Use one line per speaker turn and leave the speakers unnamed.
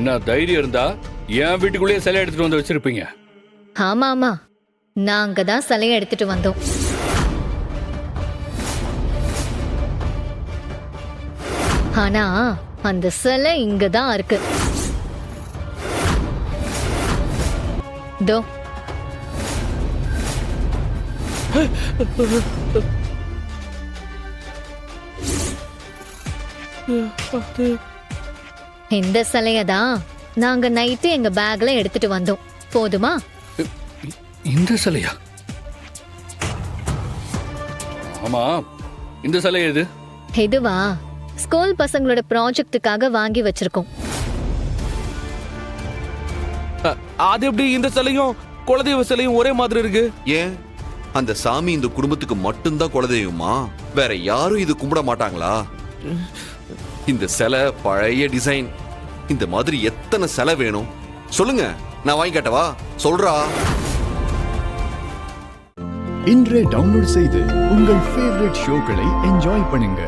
என்ன தைரியம் இருந்தா என் வீட்டுக்குள்ளேயே சிலை எடுத்துட்டு வந்து வச்சிருப்பீங்க.
ஆமா ஆமா, நாங்க தான் சிலையை எடுத்துட்டு வந்தோம். ஆனா அந்த சிலை இங்கதான் இருக்கு. தோ இந்த சிலைய தான் நாங்க நைட்டு எங்க பேக்ல எடுத்துட்டு வந்தோம். போதுமா?
இந்த சிலையா? ஆமா, இந்த சிலை எது?
இதுவா, ஸ்கூல் பசங்களோட ப்ராஜெக்ட்டுக்காக வாங்கி வச்சிருக்கோம்.
அது எப்படி இந்த சிலையும் குலதெய்வ சிலையும் ஒரே மாதிரி இருக்கு?
ஏன் அந்த சாமி இந்த குடும்பத்துக்கு மட்டும்தான் குலதெய்வமா? வேற யாரும் இது கும்பிட மாட்டாங்களா? இந்த சிலை பழைய டிசைன். இந்த மாதிரி எத்தனை சிலை வேணும் சொல்லுங்க, நான் வாங்கி காட்டவா? சொல்றா.
இன்றே டவுன்லோட் செய்து உங்கள் ஃபேவரட் ஷோக்களை என்ஜாய் பண்ணுங்க.